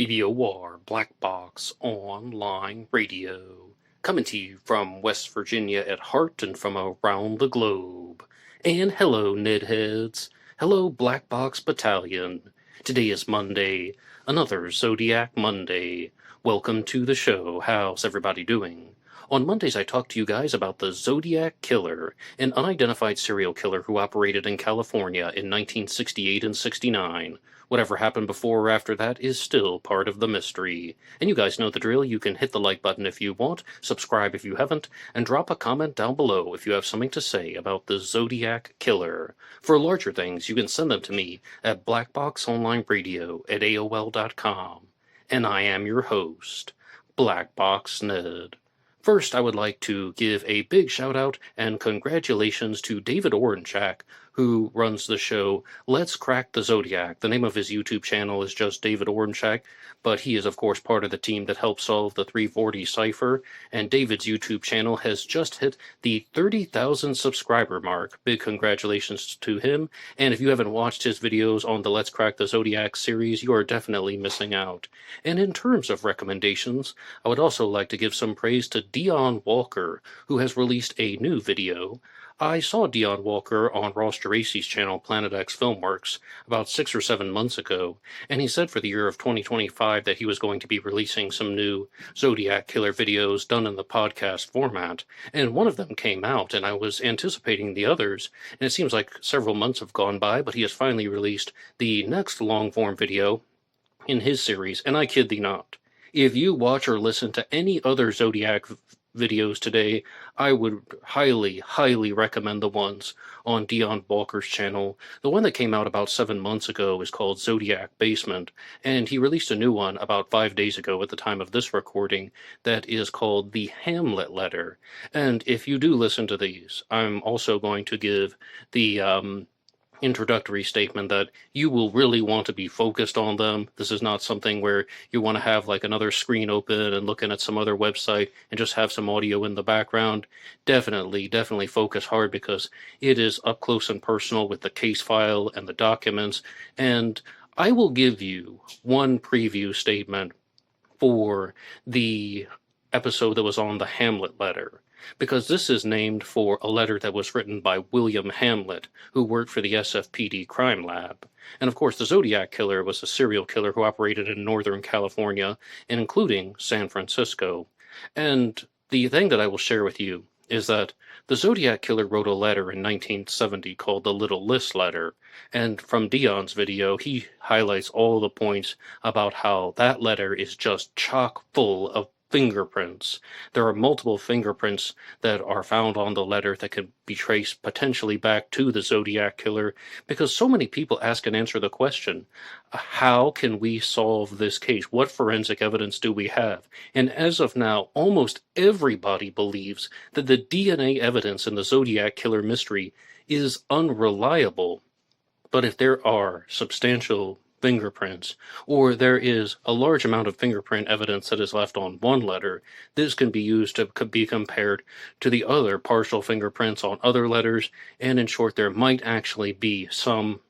BBOR, Black Box Online Radio, coming to you from West Virginia at heart and from around the globe. And hello, Nedheads. Hello, Black Box Battalion. Today is Monday, another Zodiac Monday. Welcome to the show. How's everybody doing? On Mondays, I talk to you guys about the Zodiac Killer, an unidentified serial killer who operated in California in 1968 and 69. Whatever happened before or after that is still part of the mystery. And you guys know the drill. You can hit the like button if you want, subscribe if you haven't, and drop a comment down below if you have something to say about the Zodiac Killer. For larger things, you can send them to me at blackboxonlineradio@aol.com. And I am your host, Box Ned. First, I would like to give a big shout-out and congratulations to David Oranchak, who runs the show Let's Crack the Zodiac. The name of his YouTube channel is just David Oranchak, but he is, of course, part of the team that helped solve the 340 cipher, and David's YouTube channel has just hit the 30,000 subscriber mark. Big congratulations to him, and if you haven't watched his videos on the Let's Crack the Zodiac series, you are definitely missing out. And in terms of recommendations, I would also like to give some praise to Dion Walker, who has released a new video. I saw Dion Walker on Ross Geraci's channel, Planet X Filmworks, about 6 or 7 months ago, and he said for the year of 2025 that he was going to be releasing some new Zodiac Killer videos done in the podcast format, and one of them came out, and I was anticipating the others, and it seems like several months have gone by, but he has finally released the next long-form video in his series, and I kid thee not. If you watch or listen to any other Zodiac videos today, I would highly recommend the ones on Dion Walker's channel. The one that came out about 7 months ago is called Zodiac Basement, and he released a new one about 5 days ago at the time of this recording that is called The Hamlet Letter. And if you do listen to these, I'm also going to give the introductory statement that you will really want to be focused on them. This is not something where you want to have like another screen open and looking at some other website and just have some audio in the background. Definitely focus hard because it is up close and personal with the case file and the documents. And I will give you one preview statement for the episode that was on the Hamlet letter, because this is named for a letter that was written by William Hamlet, who worked for the SFPD crime lab. And of course, the Zodiac Killer was a serial killer who operated in Northern California, and including San Francisco. And the thing that I will share with you is that the Zodiac Killer wrote a letter in 1970 called the Little List Letter, and from Dion's video, he highlights all the points about how that letter is just chock full of fingerprints. There are multiple fingerprints that are found on the letter that can be traced potentially back to the Zodiac Killer, because so many people ask and answer the question, how can we solve this case? What forensic evidence do we have? And as of now, almost everybody believes that the DNA evidence in the Zodiac Killer mystery is unreliable. But if there are substantial fingerprints, or there is a large amount of fingerprint evidence that is left on one letter, this can be used to be compared to the other partial fingerprints on other letters, and in short, there might actually be some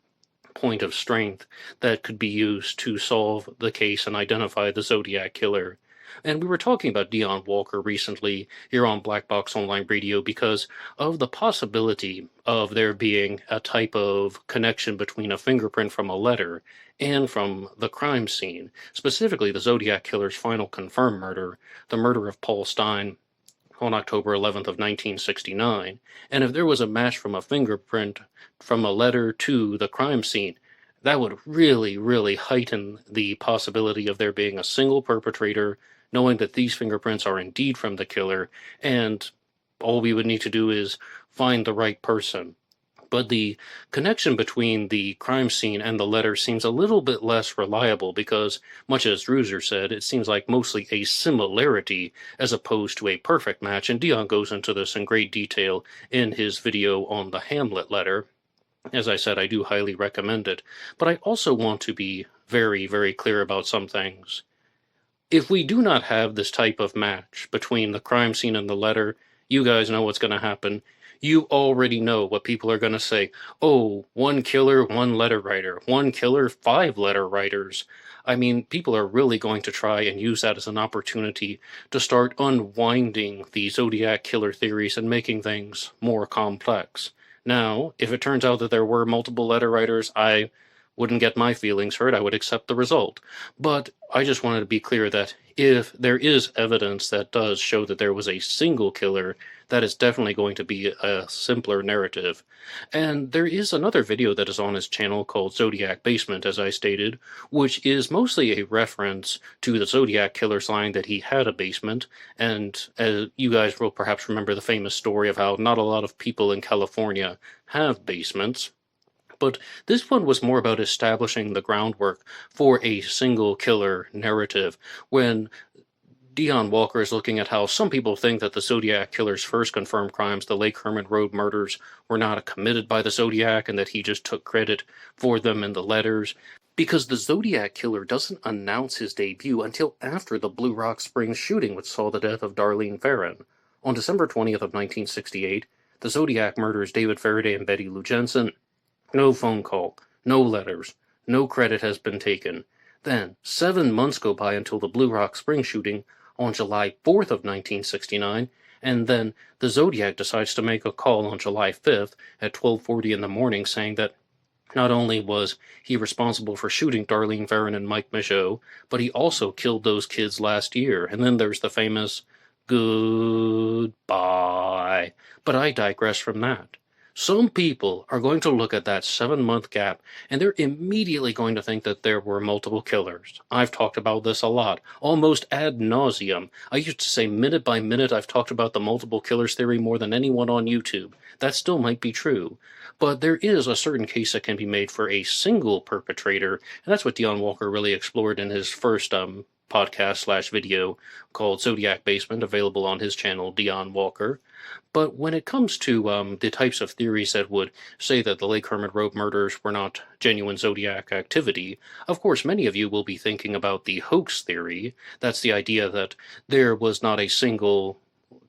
point of strength that could be used to solve the case and identify the Zodiac Killer. And we were talking about Dion Walker recently here on Black Box Online Radio because of the possibility of there being a type of connection between a fingerprint from a letter and from the crime scene, specifically the Zodiac Killer's final confirmed murder, the murder of Paul Stein on October 11th of 1969. And if there was a match from a fingerprint from a letter to the crime scene, that would really heighten the possibility of there being a single perpetrator, knowing that these fingerprints are indeed from the killer, and all we would need to do is find the right person. But the connection between the crime scene and the letter seems a little bit less reliable because, much as Druser said, it seems like mostly a similarity as opposed to a perfect match, and Dion goes into this in great detail in his video on the Hamlet letter. As I said, I do highly recommend it, but I also want to be very clear about some things. If we do not have this type of match between the crime scene and the letter, you guys know what's going to happen. You already know what people are going to say. Oh, one killer, one letter writer. One killer, 5 letter writers. I mean, people are really going to try and use that as an opportunity to start unwinding the Zodiac Killer theories and making things more complex. Now, if it turns out that there were multiple letter writers, I wouldn't get my feelings hurt. I would accept the result. But I just wanted to be clear that if there is evidence that does show that there was a single killer, that is definitely going to be a simpler narrative. And there is another video that is on his channel called Zodiac Basement, as I stated, which is mostly a reference to the Zodiac Killer's line that he had a basement. And you guys will perhaps remember the famous story of how not a lot of people in California have basements. But this one was more about establishing the groundwork for a single killer narrative, when Dion Walker is looking at how some people think that the Zodiac Killer's first confirmed crimes, the Lake Herman Road murders, were not committed by the Zodiac and that he just took credit for them in the letters. Because the Zodiac Killer doesn't announce his debut until after the Blue Rock Springs shooting, which saw the death of Darlene Ferrin. On December 20th of 1968, the Zodiac murders David Faraday and Betty Lou Jensen. No phone call, no letters, no credit has been taken. Then, 7 months go by until the Blue Rock Springs shooting on July 4th of 1969, and then the Zodiac decides to make a call on July 5th at 12:40 in the morning saying that not only was he responsible for shooting Darlene Ferrin and Mike Michaud, but he also killed those kids last year. And then there's the famous goodbye. But I digress from that. Some people are going to look at that 7-month gap and they're immediately going to think that there were multiple killers. I've talked about this a lot, almost ad nauseum. I used to say minute by minute I've talked about the multiple killers theory more than anyone on YouTube. That still might be true. But there is a certain case that can be made for a single perpetrator, and that's what Dion Walker really explored in his first podcast/video called Zodiac Basement, available on his channel, Dion Walker. But when it comes to the types of theories that would say that the Lake Herman Road murders were not genuine Zodiac activity, of course many of you will be thinking about the hoax theory. That's the idea that there was not a single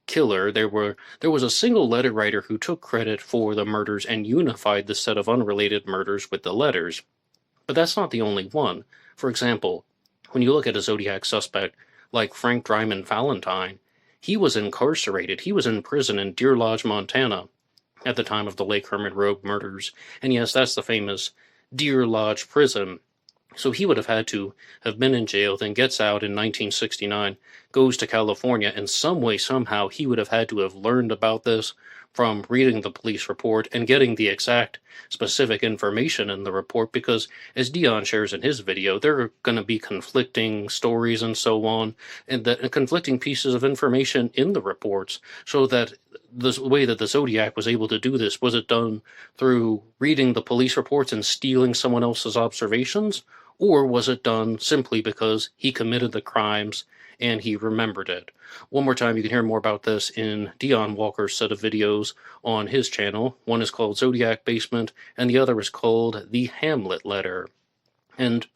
killer. There was a single letter writer who took credit for the murders and unified the set of unrelated murders with the letters. But that's not the only one. For example, when you look at a Zodiac suspect like Frank Dryman Valentine, he was incarcerated. He was in prison in Deer Lodge, Montana, at the time of the Lake Herman Road murders. And yes, that's the famous Deer Lodge prison. So he would have had to have been in jail, then gets out in 1969, goes to California, and some way, somehow, he would have had to have learned about this from reading the police report and getting the exact specific information in the report, because as Dion shares in his video, there are going to be conflicting stories and so on, and conflicting pieces of information in the reports, so that the way that the Zodiac was able to do this, was it done through reading the police reports and stealing someone else's observations, or was it done simply because he committed the crimes and he remembered it? One more time, you can hear more about this in Dion Walker's set of videos on his channel. One is called Zodiac Basement, and the other is called The Hamlet Letter. And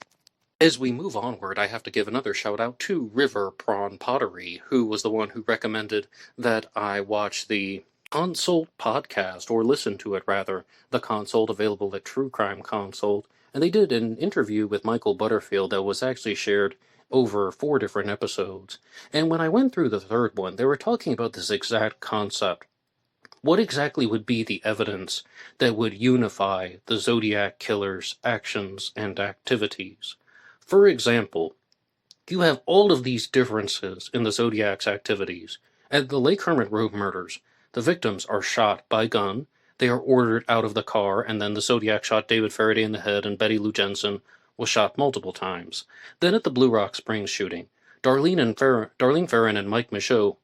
as we move onward, I have to give another shout out to River Prawn Pottery, who was the one who recommended that I watch the Consult podcast, or listen to it rather, the Consult, available at True Crime Consult. And they did an interview with Michael Butterfield that was actually shared over 4 different episodes. And when I went through the third one, they were talking about this exact concept. What exactly would be the evidence that would unify the Zodiac Killer's actions and activities? For example, you have all of these differences in the Zodiac's activities. At the Lake Herman Road murders, the victims are shot by gun, they are ordered out of the car, and then the Zodiac shot David Faraday in the head, and Betty Lou Jensen was shot multiple times. Then at the Blue Rock Springs shooting, Darlene Ferrin and Mike Michaud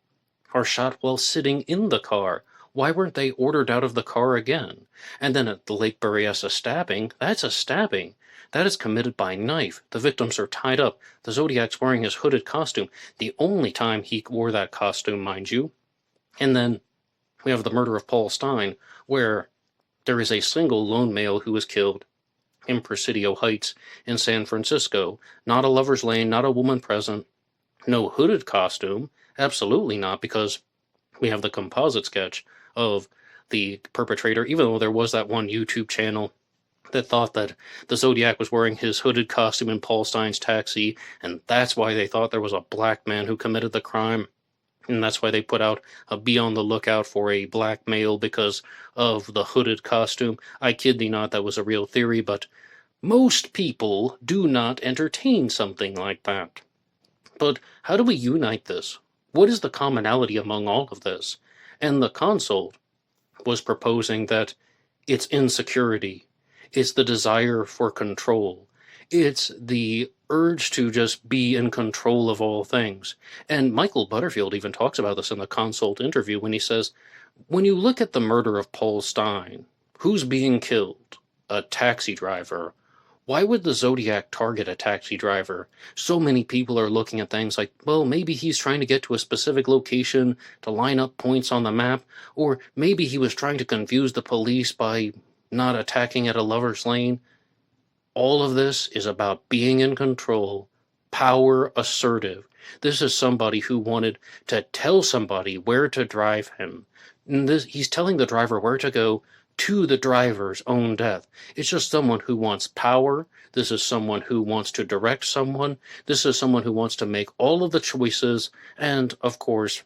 are shot while sitting in the car. Why weren't they ordered out of the car again? And then at the Lake Berryessa stabbing, that's a stabbing. That is committed by knife. The victims are tied up. The Zodiac's wearing his hooded costume. The only time he wore that costume, mind you. And then we have the murder of Paul Stein, where there is a single lone male who is killed in Presidio Heights in San Francisco. Not a lover's lane, not a woman present. No hooded costume. Absolutely not, because we have the composite sketch of the perpetrator, even though there was that one YouTube channel that thought that the Zodiac was wearing his hooded costume in Paul Stein's taxi, and that's why they thought there was a black man who committed the crime. And that's why they put out a be on the lookout for a black male because of the hooded costume. I kid thee not, that was a real theory, but most people do not entertain something like that. But how do we unite this? What is the commonality among all of this? And the consult was proposing that it's insecurity, it's the desire for control, it's the urge to just be in control of all things. And Michael Butterfield even talks about this in the consult interview when he says, when you look at the murder of Paul Stein, who's being killed? A taxi driver. Why would the Zodiac target a taxi driver? So many people are looking at things like, well, maybe he's trying to get to a specific location to line up points on the map, or maybe he was trying to confuse the police by not attacking at a lover's lane. All of this is about being in control, power assertive. This is somebody who wanted to tell somebody where to drive him. And he's telling the driver where to go to the driver's own death. It's just someone who wants power. This is someone who wants to direct someone. This is someone who wants to make all of the choices and, of course,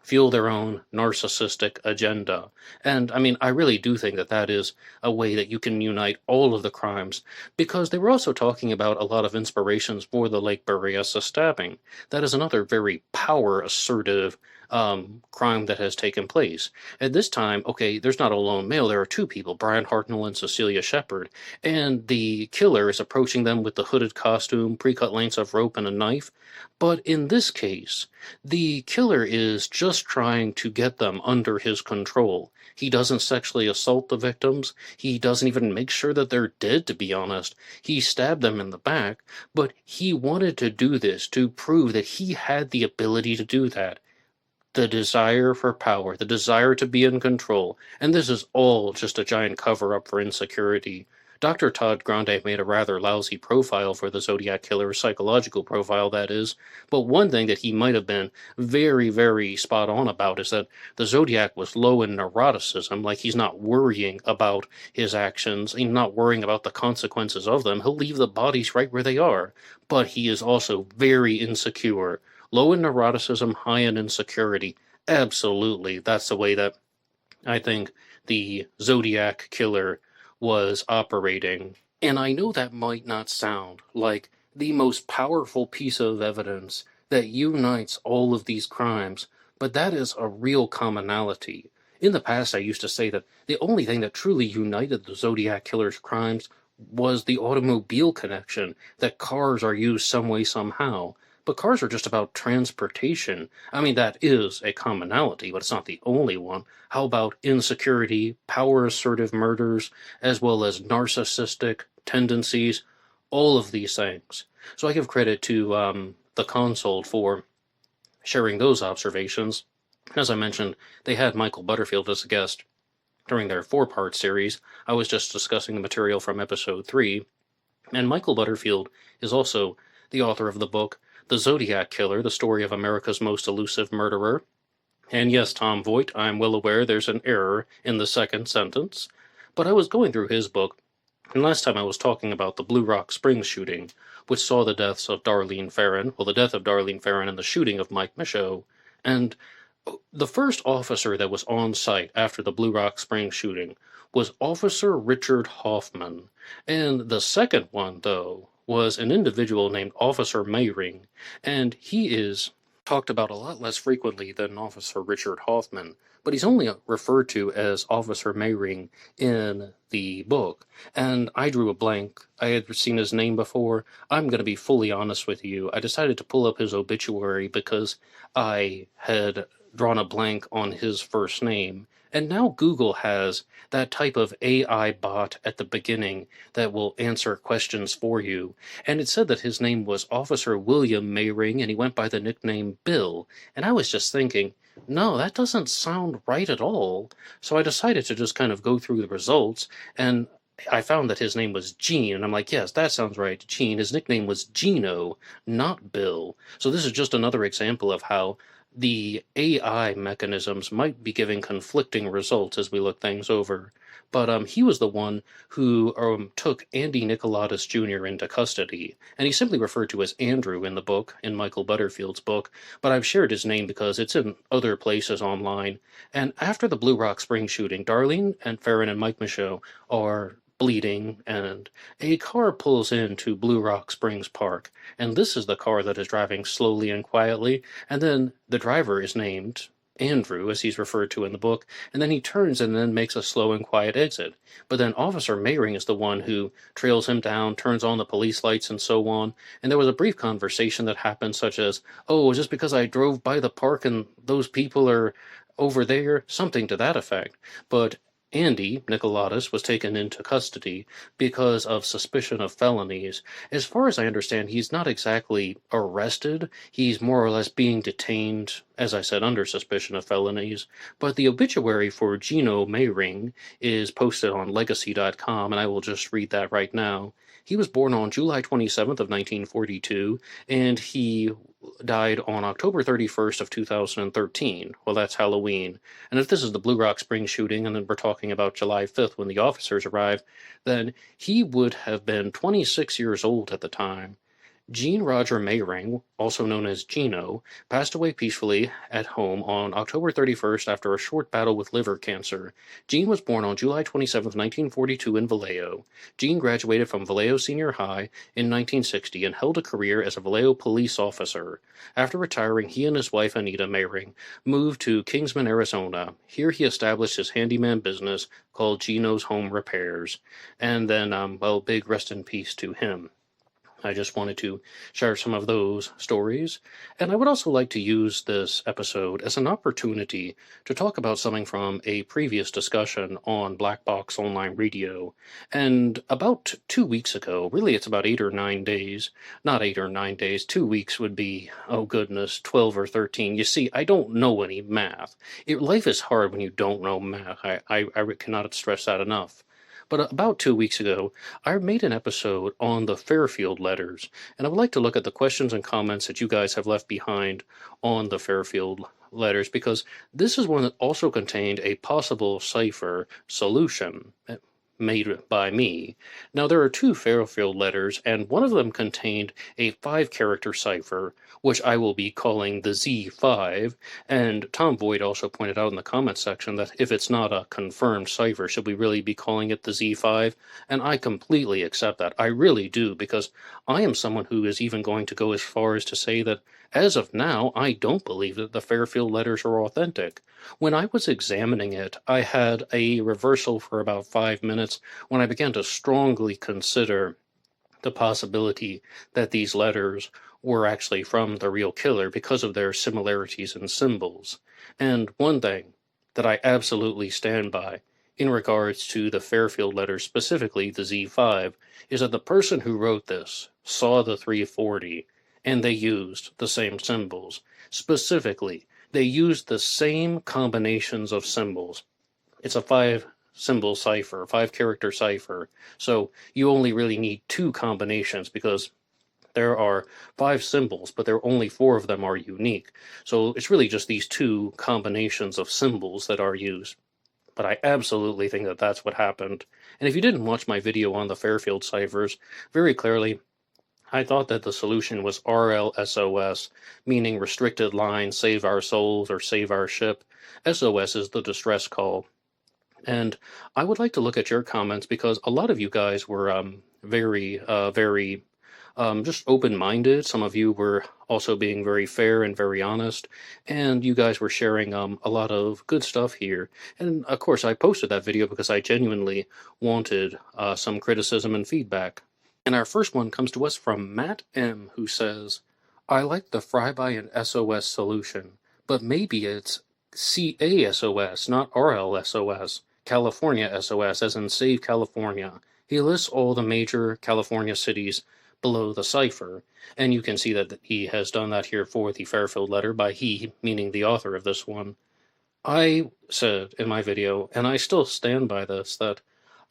fuel their own narcissistic agenda. And I mean, I really do think that that is a way that you can unite all of the crimes, because they were also talking about a lot of inspirations for the Lake Berryessa stabbing. That is another very power assertive crime that has taken place. At this time, okay, there's not a lone male, there are two people, Brian Hartnell and Cecilia Shepard, and the killer is approaching them with the hooded costume, pre-cut lengths of rope, and a knife. But in this case, the killer is just trying to get them under his control. He doesn't sexually assault the victims. He doesn't even make sure that they're dead, to be honest. He stabbed them in the back, but he wanted to do this to prove that he had the ability to do that. The desire for power, the desire to be in control, and this is all just a giant cover-up for insecurity. Dr. Todd Grande made a rather lousy profile for the Zodiac Killer, psychological profile that is, but one thing that he might have been very, very spot on about is that the Zodiac was low in neuroticism, like he's not worrying about his actions, he's not worrying about the consequences of them, he'll leave the bodies right where they are, but he is also very insecure. Low in neuroticism, high in insecurity. Absolutely, that's the way that I think the Zodiac Killer was operating. And I know that might not sound like the most powerful piece of evidence that unites all of these crimes, but that is a real commonality. In the past, I used to say that the only thing that truly united the Zodiac Killer's crimes was the automobile connection, that cars are used some way, somehow. But cars are just about transportation. I mean, that is a commonality, but it's not the only one. How about insecurity, power-assertive murders, as well as narcissistic tendencies? All of these things. So I give credit to the consult for sharing those observations. As I mentioned, they had Michael Butterfield as a guest during their 4-part series. I was just discussing the material from episode 3. And Michael Butterfield is also the author of the book The Zodiac Killer, the story of America's most elusive murderer. And yes, Tom Voigt, I'm well aware there's an error in the second sentence, but I was going through his book, and last time I was talking about the Blue Rock Springs shooting, which saw the deaths of Darlene Ferrin, the death of Darlene Ferrin and the shooting of Mike Michaud, and the first officer that was on site after the Blue Rock Springs shooting was Officer Richard Hoffman, and the second one, though, was an individual named Officer Meyring, and he is talked about a lot less frequently than Officer Richard Hoffman, but he's only referred to as Officer Meyring in the book, and I drew a blank. I had seen his name before. I'm going to be fully honest with you. I decided to pull up his obituary because I had drawn a blank on his first name, and now Google has that type of AI bot at the beginning that will answer questions for you. And it said that his name was Officer William Meyring, and he went by the nickname Bill. And I was just thinking, no, that doesn't sound right at all. So I decided to just kind of go through the results, and I found that his name was Gene, and I'm like, yes, that sounds right, Gene. His nickname was Gino, not Bill. So this is just another example of how the AI mechanisms might be giving conflicting results as we look things over. but he was the one who took Andy Nicolaus Jr. into custody, and he's simply referred to as Andrew in the book, in Michael Butterfield's book, but I've shared his name because it's in other places online. And after the Blue Rock Spring shooting, Darlene and Farron and Mike Michaud are bleeding, and a car pulls into Blue Rock Springs Park, and this is the car that is driving slowly and quietly, and then the driver is named Andrew, as he's referred to in the book, and then he turns and then makes a slow and quiet exit. But then Officer Meyring is the one who trails him down, turns on the police lights, and so on. And there was a brief conversation that happened, such as, "Oh, just because I drove by the park and those people are over there," something to that effect. But Andy Nicolaus was taken into custody because of suspicion of felonies. As far as I understand, he's not exactly arrested. He's more or less being detained, as I said, under suspicion of felonies. But the obituary for Gino Meyring is posted on legacy.com, and I will just read that right now. He was born on July 27th of 1942, and he died on October 31st of 2013. Well, that's Halloween. And if this is the Blue Rock Spring shooting, and then we're talking about July 5th when the officers arrive, then he would have been 26 years old at the time. Gene Roger Meyring, also known as Gino, passed away peacefully at home on October 31st after a short battle with liver cancer. Gene was born on July 27, 1942 in Vallejo. Gene graduated from Vallejo Senior High in 1960 and held a career as a Vallejo police officer. After retiring, he and his wife Anita Meyring moved to Kingsman, Arizona. Here he established his handyman business called Gino's Home Repairs. And then, big rest in peace to him. I just wanted to share some of those stories. And I would also like to use this episode as an opportunity to talk about something from a previous discussion on Black Box Online Radio. And about 2 weeks ago, really it's about 8 or 9 days, not 8 or 9 days, 2 weeks would be, oh goodness, 12 or 13. You see, I don't know any math. Life is hard when you don't know math. I cannot stress that enough. But about 2 weeks ago, I made an episode on the Fairfield letters, and I would like to look at the questions and comments that you guys have left behind on the Fairfield letters, because this is one that also contained a possible cipher solution made by me. Now, there are two Fairfield letters, and one of them contained a 5-character cipher, which I will be calling the Z5, and Tom Boyd also pointed out in the comments section that if it's not a confirmed cipher, should we really be calling it the Z5? And I completely accept that. I really do, because I am someone who is even going to go as far as to say that, as of now, I don't believe that the Fairfield letters are authentic. When I was examining it, I had a reversal for about 5 minutes when I began to strongly consider the possibility that these letters were actually from the real killer because of their similarities in symbols. And one thing that I absolutely stand by in regards to the Fairfield letters, specifically the Z5, is that the person who wrote this saw the 340 and they used the same symbols. Specifically, they used the same combinations of symbols. It's a 5-symbol cipher, 5-character cipher. So you only really need 2 combinations because there are 5 symbols, but there are only 4 of them are unique. So it's really just these 2 combinations of symbols that are used. But I absolutely think that that's what happened. And if you didn't watch my video on the Fairfield ciphers, very clearly, I thought that the solution was RLSOS, meaning restricted line, save our souls, or save our ship. SOS is the distress call. And I would like to look at your comments because a lot of you guys were very just open-minded. Some of you were also being very fair and very honest, and you guys were sharing a lot of good stuff here. And of course, I posted that video because I genuinely wanted some criticism and feedback. And our first one comes to us from Matt M., who says, "I like the Fryby and SOS solution, but maybe it's CASOS, not RLSOS, California SOS, as in Save California." He lists all the major California cities below the cipher, and you can see that he has done that here for the Fairfield letter, by he meaning the author of this one. I said in my video, and I still stand by this, that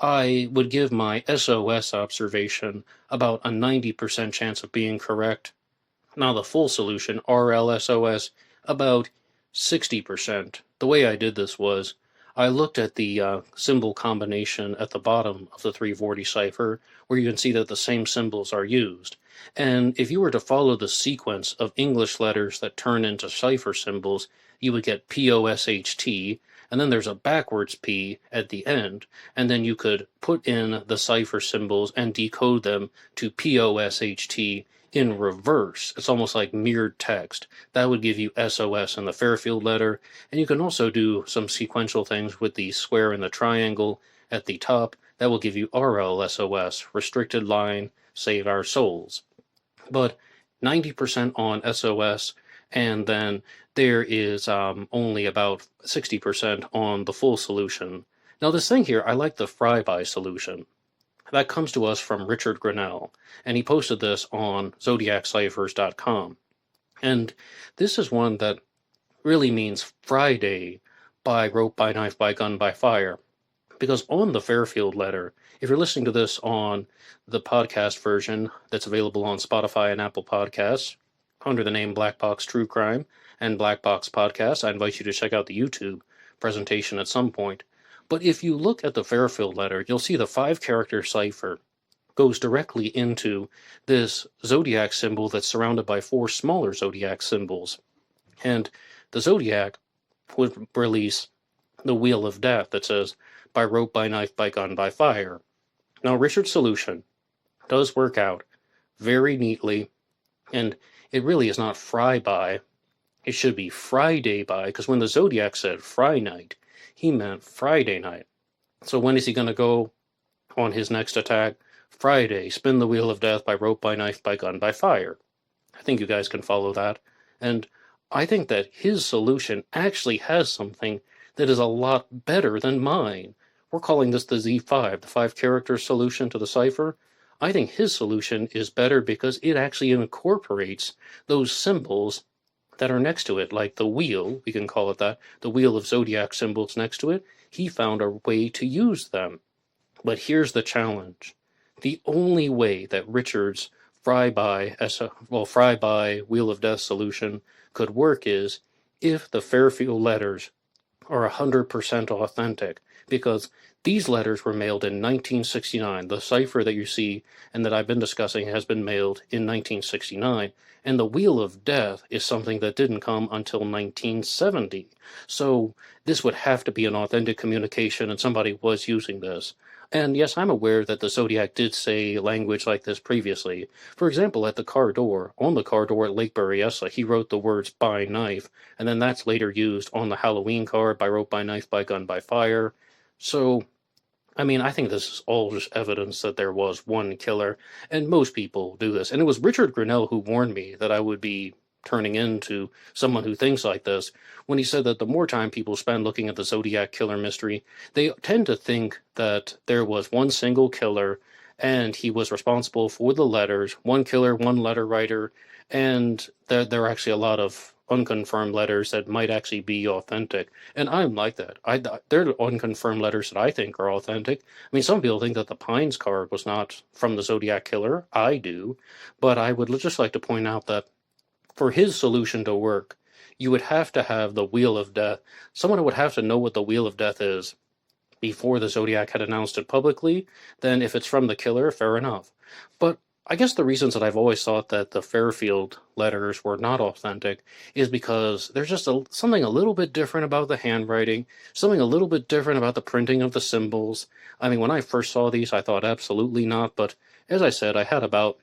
I would give my SOS observation about a 90% chance of being correct. Now the full solution, RLSOS, about 60%. The way I did this was, I looked at the symbol combination at the bottom of the 340 cipher, where you can see that the same symbols are used. And if you were to follow the sequence of English letters that turn into cipher symbols, you would get POSHT, and then there's a backwards P at the end, and then you could put in the cipher symbols and decode them to POSHT in reverse. It's almost like mirrored text. That would give you SOS in the Fairfield letter, and you can also do some sequential things with the square and the triangle at the top. That will give you RLSOS, restricted line, save our souls. But 90% on SOS, and then there is only about 60% on the full solution. Now this thing here, I like the fry-by solution. That comes to us from Richard Grinnell, and he posted this on zodiacciphers.com. And this is one that really means Friday by rope, by knife, by gun, by fire. Because on the Fairfield letter, if you're listening to this on the podcast version that's available on Spotify and Apple Podcasts under the name Black Box True Crime and Black Box Podcast, I invite you to check out the YouTube presentation at some point. But if you look at the Fairfield letter, you'll see the 5-character cipher goes directly into this zodiac symbol that's surrounded by 4 smaller zodiac symbols. And the zodiac would release the Wheel of Death that says, by rope, by knife, by gun, by fire. Now, Richard's solution does work out very neatly, and it really is not fry-by. It should be Friday-by, because when the Zodiac said Fry night, he meant Friday night. So when is he going to go on his next attack? Friday, spin the Wheel of Death by rope, by knife, by gun, by fire. I think you guys can follow that. And I think that his solution actually has something that is a lot better than mine. We're calling this the Z5, the 5-character solution to the cipher. I think his solution is better because it actually incorporates those symbols that are next to it, like the wheel, we can call it that, the wheel of zodiac symbols next to it. He found a way to use them. But here's the challenge. The only way that Richard's fry-by Wheel of Death solution could work is if the Fairfield letters are 100% authentic, because these letters were mailed in 1969. The cipher that you see and that I've been discussing has been mailed in 1969, and the Wheel of Death is something that didn't come until 1970. So this would have to be an authentic communication, and somebody was using this. And yes, I'm aware that the Zodiac did say language like this previously. For example, at the car door, on the car door at Lake Berryessa, he wrote the words by knife, and then that's later used on the Halloween card by rope, by knife, by gun, by fire. So, I mean, I think this is all just evidence that there was one killer, and most people do this. And it was Richard Grinnell who warned me that I would be turning into someone who thinks like this, when he said that the more time people spend looking at the Zodiac Killer mystery, they tend to think that there was one single killer, and he was responsible for the letters, one killer, one letter writer, and there are actually a lot of unconfirmed letters that might actually be authentic. And I'm like that. There are unconfirmed letters that I think are authentic. I mean, some people think that the Pines card was not from the Zodiac Killer. I do. But I would just like to point out that for his solution to work, you would have to have the Wheel of Death. Someone would have to know what the Wheel of Death is before the Zodiac had announced it publicly. Then if it's from the killer, fair enough. But I guess the reasons that I've always thought that the Fairfield letters were not authentic is because there's just something a little bit different about the handwriting, something a little bit different about the printing of the symbols. I mean, when I first saw these, I thought absolutely not, but as I said, I had about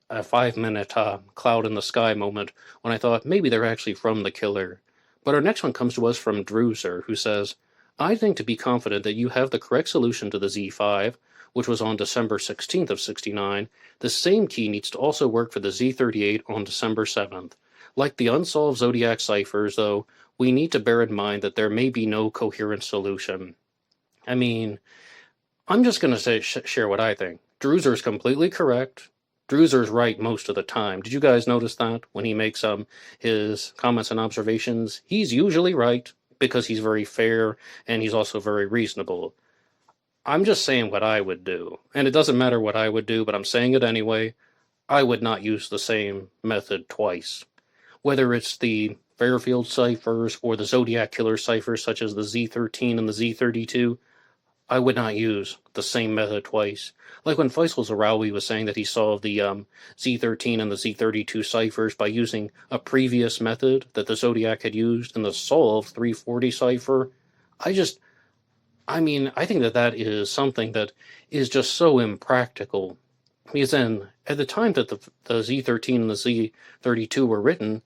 a 5-minute cloud in the sky moment when I thought maybe they're actually from the killer. But our next one comes to us from Druser, who says, I think to be confident that you have the correct solution to the Z5, which was on December 16th of 69, the same key needs to also work for the Z38 on December 7th. Like the unsolved Zodiac ciphers, though, we need to bear in mind that there may be no coherent solution. I mean, I'm just going to share what I think. Druser's completely correct. Druser's right most of the time. Did you guys notice that? When he makes his comments and observations, he's usually right because he's very fair and he's also very reasonable. I'm just saying what I would do. And it doesn't matter what I would do, but I'm saying it anyway. I would not use the same method twice. Whether it's the Fairfield ciphers or the Zodiac Killer Ciphers, such as the Z13 and the Z32, I would not use the same method twice. Like when Faisal Zarawi was saying that he solved the Z13 and the Z32 ciphers by using a previous method that the Zodiac had used in the solved 340 cipher. I think that is something that is just so impractical. Because then, at the time that the Z13 and the Z32 were written,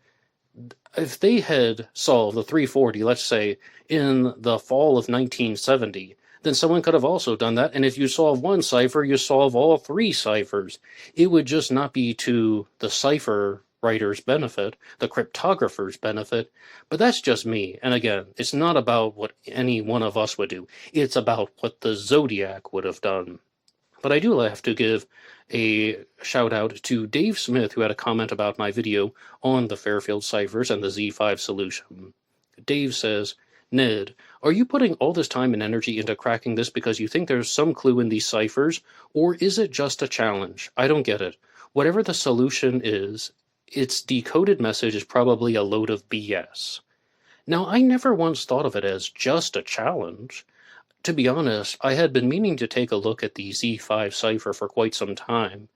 if they had solved the 340, let's say, in the fall of 1970, then someone could have also done that, and if you solve one cipher, you solve all three ciphers. It would just not be to the cipher writer's benefit, the cryptographer's benefit, but that's just me. And again, it's not about what any one of us would do. It's about what the Zodiac would have done. But I do have to give a shout out to Dave Smith, who had a comment about my video on the Fairfield ciphers and the Z5 solution. Dave says, Ned, are you putting all this time and energy into cracking this because you think there's some clue in these ciphers, or is it just a challenge? I don't get it. Whatever the solution is, its decoded message is probably a load of BS. Now, I never once thought of it as just a challenge. To be honest, I had been meaning to take a look at the Z5 cipher for quite some time.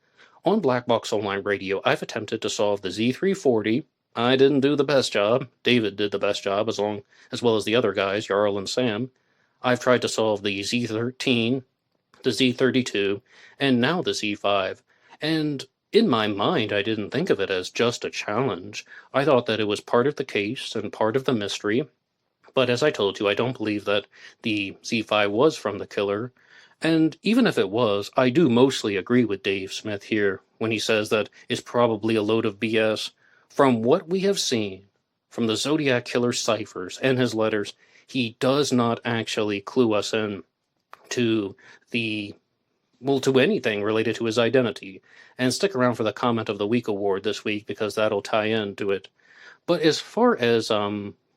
On Black Box Online Radio, I've attempted to solve the Z340. I didn't do the best job. David did the best job, as well as the other guys, Jarl and Sam. I've tried to solve the Z13, the Z32, and now the Z5. And in my mind, I didn't think of it as just a challenge. I thought that it was part of the case and part of the mystery. But as I told you, I don't believe that the Z5 was from the killer. And even if it was, I do mostly agree with Dave Smith here when he says that it's probably a load of BS. From what we have seen from the Zodiac Killer ciphers and his letters, he does not actually clue us in to to anything related to his identity. And stick around for the Comment of the Week award this week, because that'll tie into it. But as far as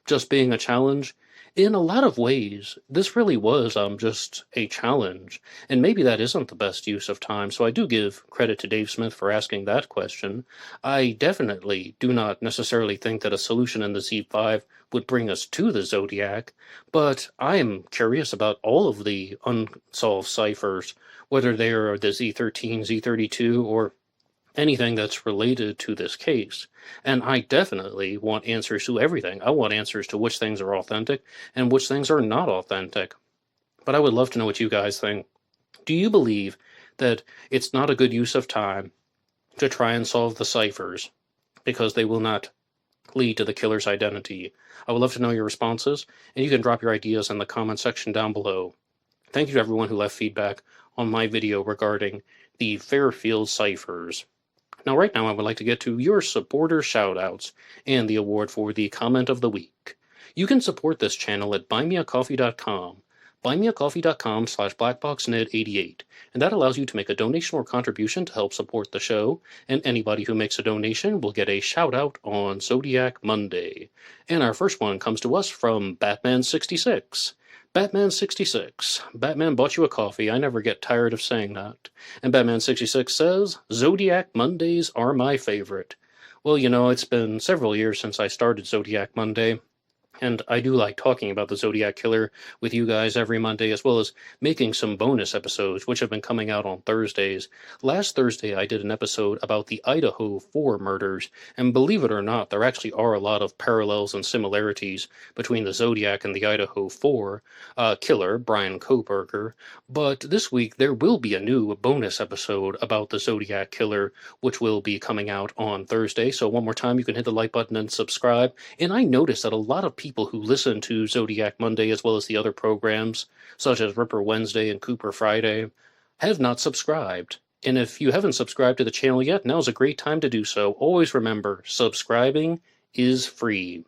just being a challenge, in a lot of ways, this really was just a challenge. And maybe that isn't the best use of time, so I do give credit to Dave Smith for asking that question. I definitely do not necessarily think that a solution in the Z5 would bring us to the Zodiac, but I am curious about all of the unsolved ciphers, whether they are the Z13, Z32, or anything that's related to this case. And I definitely want answers to everything. I want answers to which things are authentic and which things are not authentic. But I would love to know what you guys think. Do you believe that it's not a good use of time to try and solve the ciphers because they will not lead to the killer's identity? I would love to know your responses, and you can drop your ideas in the comment section down below. Thank you to everyone who left feedback on my video regarding the Fairfield ciphers. Now, right now, I would like to get to your supporter shoutouts and the award for the Comment of the Week. You can support this channel at buymeacoffee.com, buymeacoffee.com/blackboxned88, and that allows you to make a donation or contribution to help support the show, and anybody who makes a donation will get a shoutout on Zodiac Monday. And our first one comes to us from Batman66. Batman66. Batman bought you a coffee. I never get tired of saying that. And Batman66 says, Zodiac Mondays are my favorite. Well, it's been several years since I started Zodiac Monday, and I do like talking about the Zodiac Killer with you guys every Monday, as well as making some bonus episodes, which have been coming out on Thursdays. Last Thursday, I did an episode about the Idaho 4 murders, and believe it or not, there actually are a lot of parallels and similarities between the Zodiac and the Idaho 4 killer, Brian Koberger. But this week, there will be a new bonus episode about the Zodiac Killer, which will be coming out on Thursday. So one more time, you can hit the like button and subscribe. And I noticed that a lot of people who listen to Zodiac Monday, as well as the other programs, such as Ripper Wednesday and Cooper Friday, have not subscribed. And if you haven't subscribed to the channel yet, now's a great time to do so. Always remember, subscribing is free.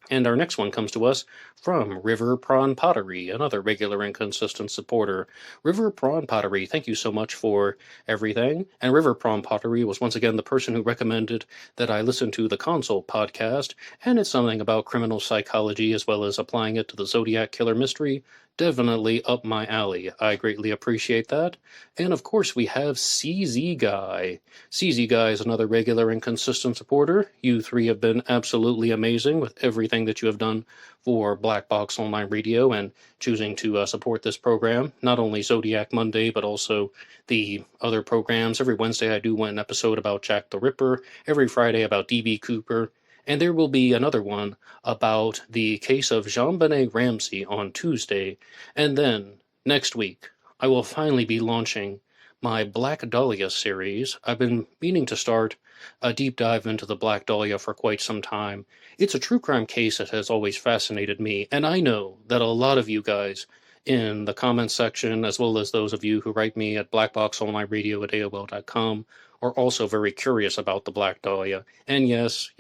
And our next one comes to us from River Prawn Pottery, another regular and consistent supporter. River Prawn Pottery, thank you so much for everything. And River Prawn Pottery was once again the person who recommended that I listen to the Console podcast, and it's something about criminal psychology as well as applying it to the Zodiac Killer mystery. definitely up my alley. I greatly appreciate that. And of course, we have CZ Guy. CZ Guy is another regular and consistent supporter. You three have been absolutely amazing with everything that you have done for Black Box Online Radio and choosing to support this program. Not only Zodiac Monday, but also the other programs. Every Wednesday, I do an episode about Jack the Ripper. Every Friday, about D.B. Cooper. And there will be another one about the case of JonBenet Ramsey on Tuesday. And then, next week, I will finally be launching my Black Dahlia series. I've been meaning to start a deep dive into the Black Dahlia for quite some time. It's a true crime case that has always fascinated me, and I know that a lot of you guys in the comments section, as well as those of you who write me at blackboxonlineradio@aol.com, are also very curious about the Black Dahlia. And yes,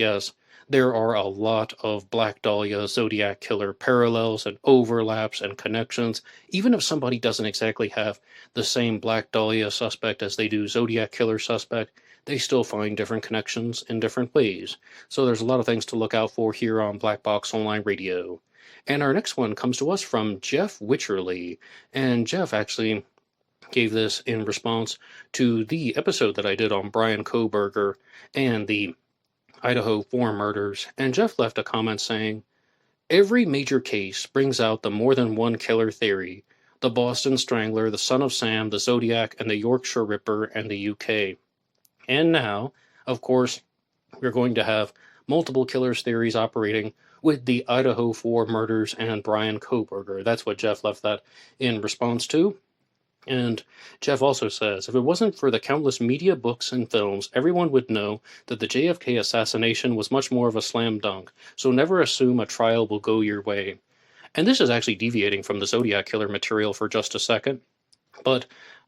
there are a lot of Black Dahlia Zodiac Killer parallels and overlaps and connections. Even if somebody doesn't exactly have the same Black Dahlia suspect as they do Zodiac Killer suspect, they still find different connections in different ways. So there's a lot of things to look out for here on Black Box Online Radio. And our next one comes to us from Jeff Witcherly. And Jeff actually gave this in response to the episode that I did on Brian Kohberger and the Idaho 4 murders, and Jeff left a comment saying, "Every major case brings out the more than one killer theory: the Boston Strangler, the Son of Sam, the Zodiac, and the Yorkshire Ripper, and the UK. And now, of course, we're going to have multiple killers theories operating with the Idaho 4 murders and Brian Kohberger." That's what Jeff left that in response to. And Jeff also says, "If it wasn't for the countless media, books, and films, everyone would know that the JFK assassination was much more of a slam dunk, so never assume a trial will go your way." And this is actually deviating from the Zodiac Killer material for just a second. But,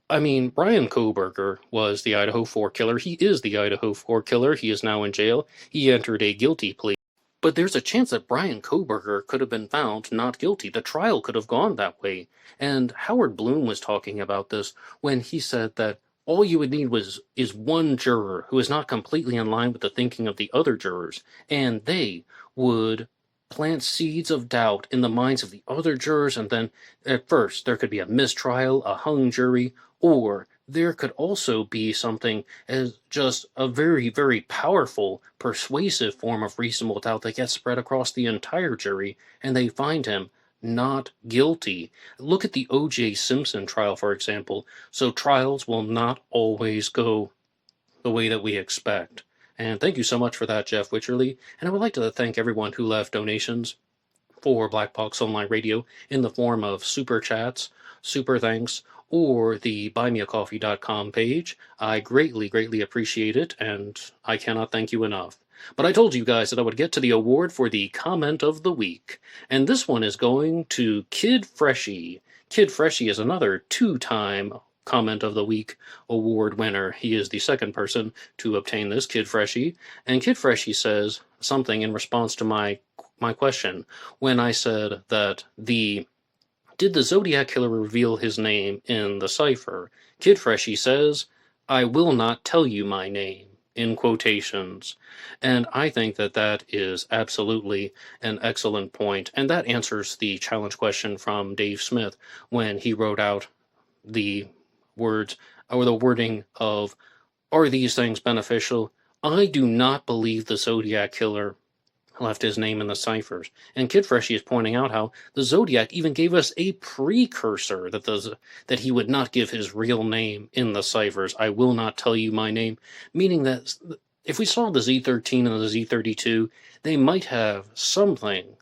I mean, Brian Kohberger was the Idaho 4 killer. He is the Idaho 4 killer. He is now in jail. He entered a guilty plea. But there's a chance that Brian Kohberger could have been found not guilty. The trial could have gone that way. And Howard Bloom was talking about this when he said that all you would need is one juror who is not completely in line with the thinking of the other jurors, and they would plant seeds of doubt in the minds of the other jurors, and then at first there could be a mistrial, a hung jury, or there could also be something as just a very, very powerful, persuasive form of reasonable doubt that gets spread across the entire jury, and they find him not guilty. Look at the O.J. Simpson trial, for example. So trials will not always go the way that we expect. And thank you so much for that, Jeff Witcherly. And I would like to thank everyone who left donations for Black Box Online Radio in the form of super chats, super thanks, or the buymeacoffee.com page. I greatly, greatly appreciate it, and I cannot thank you enough. But I told you guys that I would get to the award for the comment of the week, and this one is going to Kid Freshie. Kid Freshie is another two-time Comment of the Week award winner. He is the second person to obtain this, Kid Freshie, and Kid Freshie says something in response to my question when I said that did the Zodiac Killer reveal his name in the cipher? Kid Freshie says, "I will not tell you my name," in quotations. And I think that that is absolutely an excellent point. And that answers the challenge question from Dave Smith when he wrote out the words or the wording of, "Are these things beneficial?" I do not believe the Zodiac Killer left his name in the ciphers. And Kid Freshie is pointing out how the Zodiac even gave us a precursor that he would not give his real name in the ciphers. "I will not tell you my name," meaning that if we saw the Z13 and the Z32, they might have something.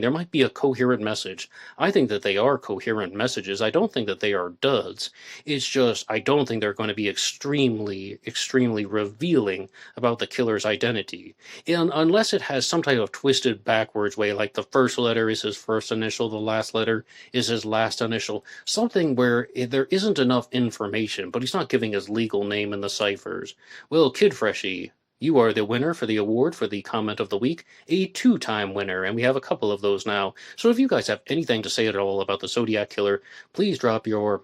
There might be a coherent message. I think that they are coherent messages. I don't think that they are duds. It's just, I don't think they're going to be extremely, extremely revealing about the killer's identity. And unless it has some type of twisted backwards way, like the first letter is his first initial, the last letter is his last initial, something where there isn't enough information, but he's not giving his legal name in the ciphers. Well, Kid Freshie, you are the winner for the award for the comment of the week, a two-time winner, and we have a couple of those now. So if you guys have anything to say at all about the Zodiac Killer, please drop your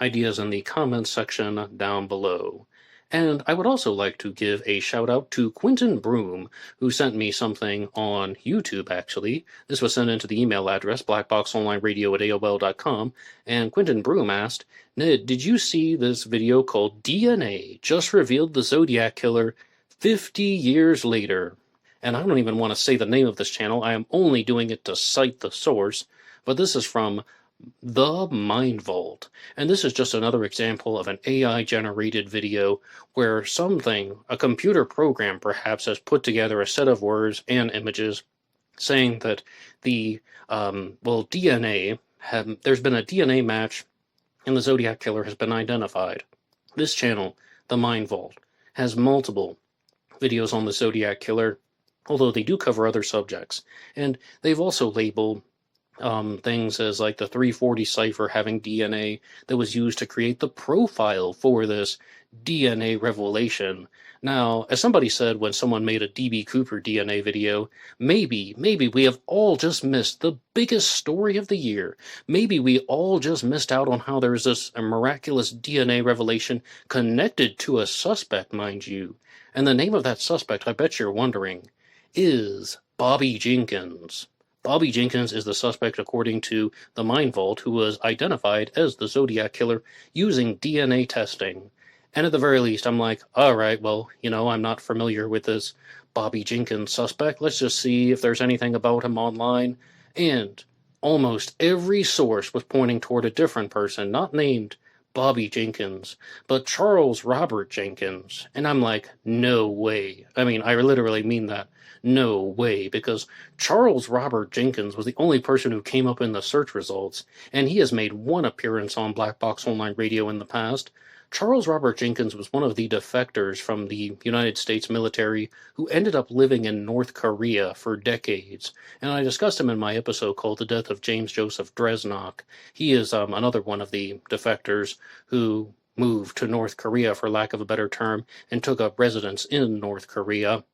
ideas in the comments section down below. And I would also like to give a shout out to Quentin Broom, who sent me something on YouTube, actually. This was sent into the email address, blackboxonlineradio@aol.com, and Quentin Broom asked, Ned, did you see this video called DNA just revealed the Zodiac Killer 50 years later? And I don't even want to say the name of this channel, I am only doing it to cite the source, but this is from The Mind Vault. And this is just another example of an AI-generated video where a computer program perhaps, has put together a set of words and images saying that there's been a DNA match and the Zodiac Killer has been identified. This channel, The Mind Vault, has multiple videos on the Zodiac Killer, although they do cover other subjects. And they've also labeled things as like the 340 cipher having DNA that was used to create the profile for this DNA revelation. Now, as somebody said when someone made a D.B. Cooper DNA video, maybe we have all just missed the biggest story of the year. Maybe we all just missed out on how there's this miraculous DNA revelation connected to a suspect, mind you. And the name of that suspect, I bet you're wondering, is Bobby Jenkins. Bobby Jenkins is the suspect according to the Mind Vault, who was identified as the Zodiac Killer using DNA testing. And at the very least, I'm like, all right, well, I'm not familiar with this Bobby Jenkins suspect. Let's just see if there's anything about him online. And almost every source was pointing toward a different person, not named Bobby Jenkins, but Charles Robert Jenkins. And I'm like, no way. I mean, I literally mean that. No way, because Charles Robert Jenkins was the only person who came up in the search results, and he has made one appearance on Black Box Online Radio in the past. Charles Robert Jenkins was one of the defectors from the United States military who ended up living in North Korea for decades, and I discussed him in my episode called The Death of James Joseph Dresnok. He is another one of the defectors who moved to North Korea, for lack of a better term, and took up residence in North Korea.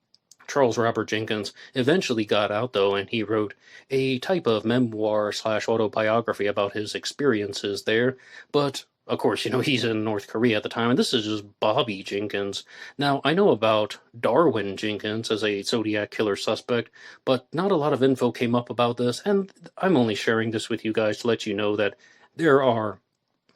Charles Robert Jenkins eventually got out, though, and he wrote a type of memoir/autobiography about his experiences there. But, of course, he's in North Korea at the time, and this is just Bobby Jenkins. Now, I know about Darwin Jenkins as a Zodiac Killer suspect, but not a lot of info came up about this, and I'm only sharing this with you guys to let you know that there are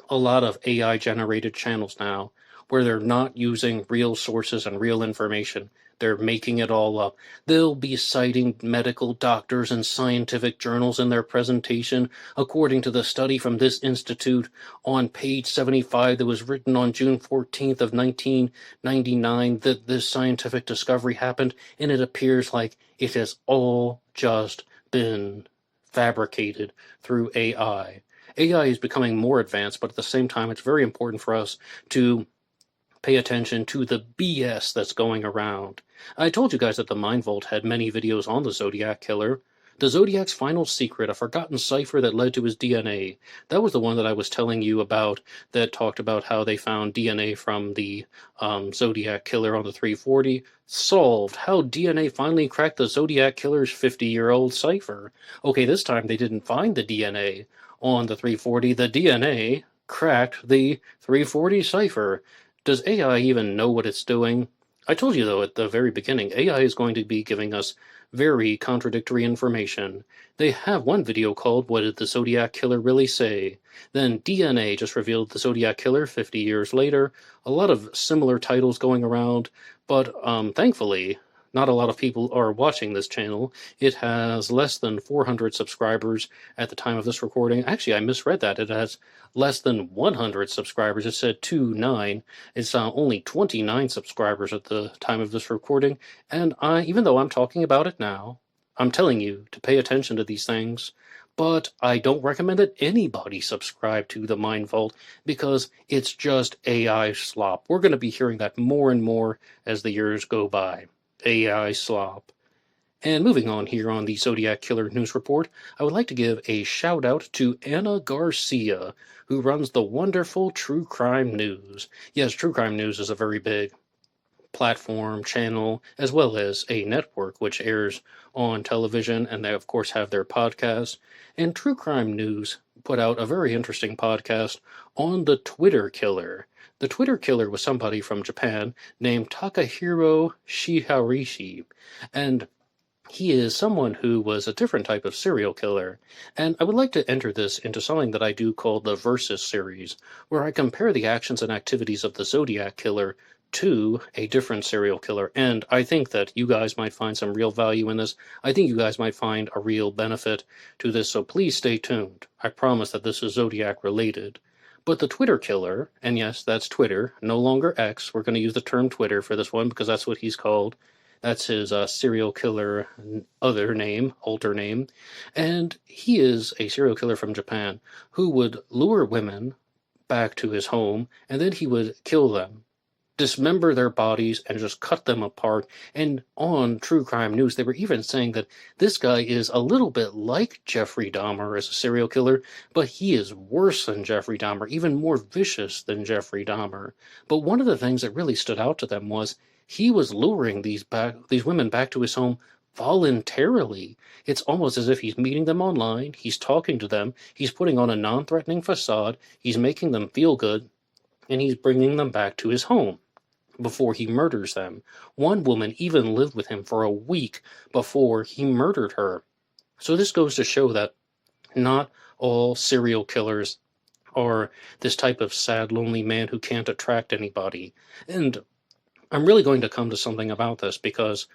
a lot of AI-generated channels now where they're not using real sources and real information. They're making it all up. They'll be citing medical doctors and scientific journals in their presentation, according to the study from this institute on page 75 that was written on June 14th of 1999 that this scientific discovery happened, and it appears like it has all just been fabricated through AI. AI is becoming more advanced, but at the same time, it's very important for us to pay attention to the BS that's going around. I told you guys that the Mind Vault had many videos on the Zodiac Killer. The Zodiac's Final Secret, a forgotten cipher that led to his DNA. That was the one that I was telling you about that talked about how they found DNA from the Zodiac Killer on the 340. Solved. How DNA finally cracked the Zodiac Killer's 50-year-old cipher. Okay, this time they didn't find the DNA on the 340. The DNA cracked the 340 cipher. Does AI even know what it's doing? I told you, though, at the very beginning, AI is going to be giving us very contradictory information. They have one video called What Did the Zodiac Killer Really Say? Then DNA just revealed the Zodiac Killer 50 years later. A lot of similar titles going around, but thankfully, not a lot of people are watching this channel. It has less than 400 subscribers at the time of this recording. Actually, I misread that. It has less than 100 subscribers. It said 29. It's only 29 subscribers at the time of this recording. And even though I'm talking about it now, I'm telling you to pay attention to these things. But I don't recommend that anybody subscribe to the Mind Vault because it's just AI slop. We're going to be hearing that more and more as the years go by. AI slop. And moving on here on the Zodiac Killer News Report, I would like to give a shout out to Anna Garcia, who runs the wonderful True Crime News. Yes, True Crime News is a very big platform, channel, as well as a network which airs on television, and they of course have their podcast. And True Crime News put out a very interesting podcast on the Twitter killer. The Twitter killer was somebody from Japan named Takahiro Shiharishi, and he is someone who was a different type of serial killer, and I would like to enter this into something that I do call the Versus series, where I compare the actions and activities of the Zodiac Killer to a different serial killer, and I think that you guys might find some real value in this. I think you guys might find a real benefit to this, so please stay tuned. I promise that this is Zodiac related. But the Twitter killer, and yes, that's Twitter, no longer X, we're going to use the term Twitter for this one because that's what he's called. That's his serial killer alter name. And he is a serial killer from Japan who would lure women back to his home, and then he would kill them, dismember their bodies, and just cut them apart. And on True Crime News, they were even saying that this guy is a little bit like Jeffrey Dahmer as a serial killer, but he is worse than Jeffrey Dahmer, even more vicious than Jeffrey Dahmer. But one of the things that really stood out to them was he was luring these women back to his home voluntarily. It's almost as if he's meeting them online, he's talking to them, he's putting on a non-threatening facade, he's making them feel good, and he's bringing them back to his home before he murders them. One woman even lived with him for a week before he murdered her. So this goes to show that not all serial killers are this type of sad, lonely man who can't attract anybody. And I'm really going to come to something about this because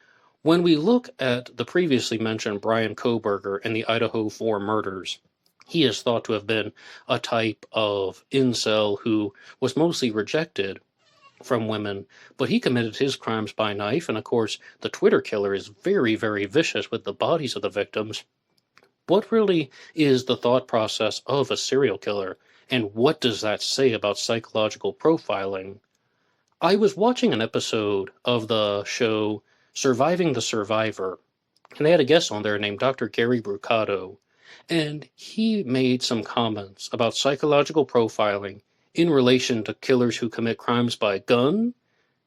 when we look at the previously mentioned Bryan Kohberger and the Idaho 4 murders, he is thought to have been a type of incel who was mostly rejected from women, but he committed his crimes by knife, and of course the Twitter killer is very, very vicious with the bodies of the victims. What really is the thought process of a serial killer, and what does that say about psychological profiling? I was watching an episode of the show Surviving the Survivor, and they had a guest on there named Dr. Gary Brucato, and he made some comments about psychological profiling in relation to killers who commit crimes by gun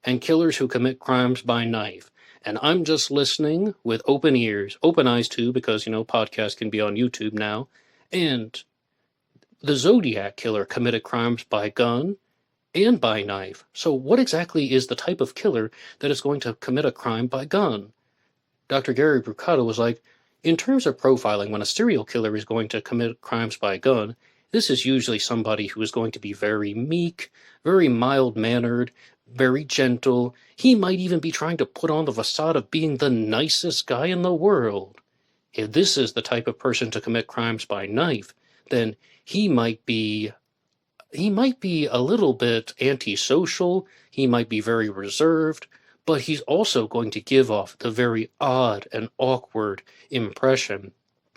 and killers who commit crimes by knife. And I'm just listening with open ears, open eyes too, because, podcasts can be on YouTube now. And the Zodiac Killer committed crimes by gun and by knife. So what exactly is the type of killer that is going to commit a crime by gun? Dr. Gary Brucato was like, in terms of profiling, when a serial killer is going to commit crimes by gun, this is usually somebody who is going to be very meek, very mild-mannered, very gentle. He might even be trying to put on the facade of being the nicest guy in the world. If this is the type of person to commit crimes by knife, then he might be a little bit antisocial, he might be very reserved, but he's also going to give off the very odd and awkward impression.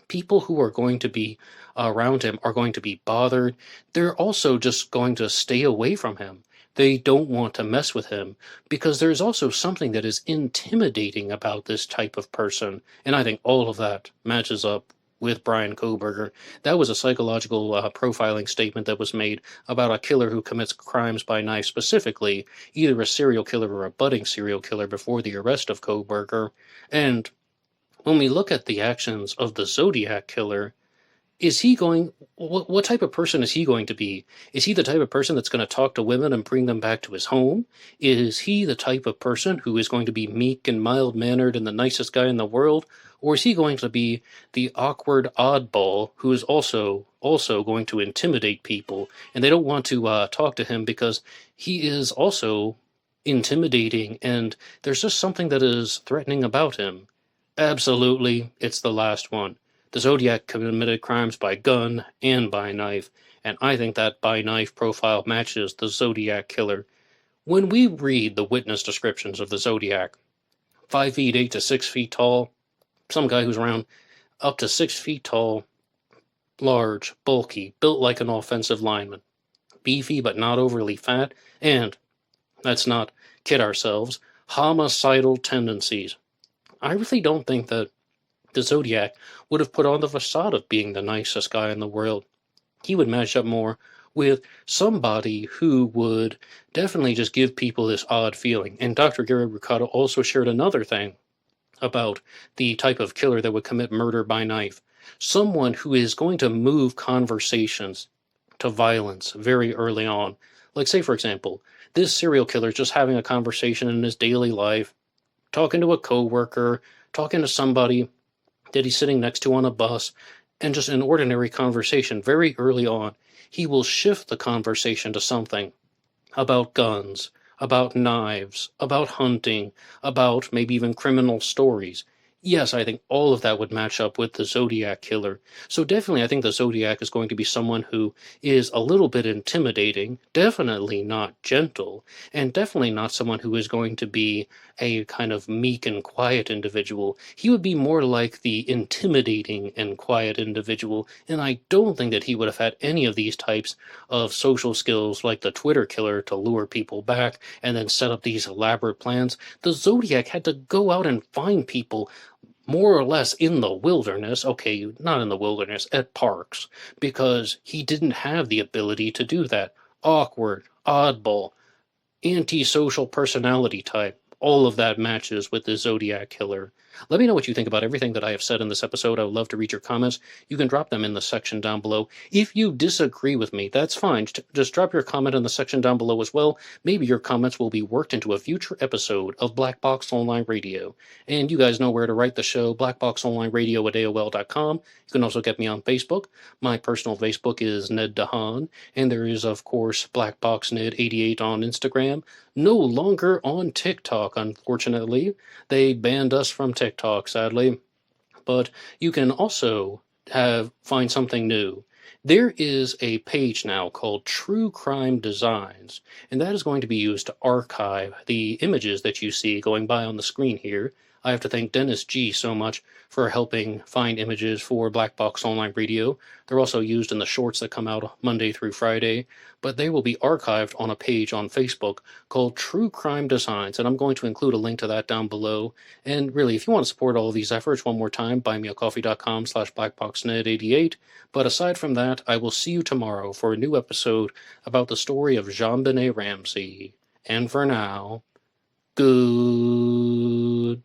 People who are going to be around him are going to be bothered. They're also just going to stay away from him. They don't want to mess with him because there's also something that is intimidating about this type of person, and I think all of that matches up with Bryan Kohberger. That was a psychological profiling statement that was made about a killer who commits crimes by knife, specifically either a serial killer or a budding serial killer before the arrest of Kohberger. And when we look at the actions of the Zodiac Killer, what type of person is he going to be? Is he the type of person that's going to talk to women and bring them back to his home? Is he the type of person who is going to be meek and mild-mannered and the nicest guy in the world? Or is he going to be the awkward oddball who is also going to intimidate people, and they don't want to talk to him because he is also intimidating and there's just something that is threatening about him? Absolutely, it's the last one. The Zodiac committed crimes by gun and by knife, and I think that by knife profile matches the Zodiac Killer. When we read the witness descriptions of the Zodiac, 5 feet 8 to 6 feet tall, some guy who's around up to 6 feet tall, large, bulky, built like an offensive lineman, beefy but not overly fat, and, let's not kid ourselves, homicidal tendencies. I really don't think that the Zodiac would have put on the facade of being the nicest guy in the world. He would match up more with somebody who would definitely just give people this odd feeling. And Dr. Gary Brucato also shared another thing about the type of killer that would commit murder by knife. Someone who is going to move conversations to violence very early on, Like, say, for example, this serial killer is just having a conversation in his daily life, talking to a coworker, talking to somebody that he's sitting next to on a bus, and just an ordinary conversation very early on, he will shift the conversation to something about guns, about knives, about hunting, about maybe even criminal stories. Yes, I think all of that would match up with the Zodiac Killer. So definitely I think the Zodiac is going to be someone who is a little bit intimidating, definitely not gentle, and definitely not someone who is going to be a kind of meek and quiet individual. He would be more like the intimidating and quiet individual, and I don't think that he would have had any of these types of social skills like the Twitter killer to lure people back and then set up these elaborate plans. The Zodiac had to go out and find people more or less in the wilderness, okay, not in the wilderness, at parks, because he didn't have the ability to do that. Awkward, oddball, antisocial personality type. All of that matches with the Zodiac Killer. Let me know what you think about everything that I have said in this episode. I would love to read your comments. You can drop them in the section down below. If you disagree with me, that's fine. Just drop your comment in the section down below as well. Maybe your comments will be worked into a future episode of Black Box Online Radio. And you guys know where to write the show, blackboxonlineradio at AOL.com. You can also get me on Facebook. My personal Facebook is Ned DeHaan. And there is, of course, blackboxned88 on Instagram. No longer on TikTok, unfortunately. They banned us from TikTok, sadly. But you can also find something new. There is a page now called True Crime Designs, and that is going to be used to archive the images that you see going by on the screen here. I have to thank Dennis G so much for helping find images for Black Box Online Radio. They're also used in the shorts that come out Monday through Friday, but they will be archived on a page on Facebook called True Crime Designs, and I'm going to include a link to that down below. And really, if you want to support all of these efforts one more time, buymeacoffee.com/blackboxned88. But aside from that, I will see you tomorrow for a new episode about the story of JonBenet Ramsey. And for now, goodbye.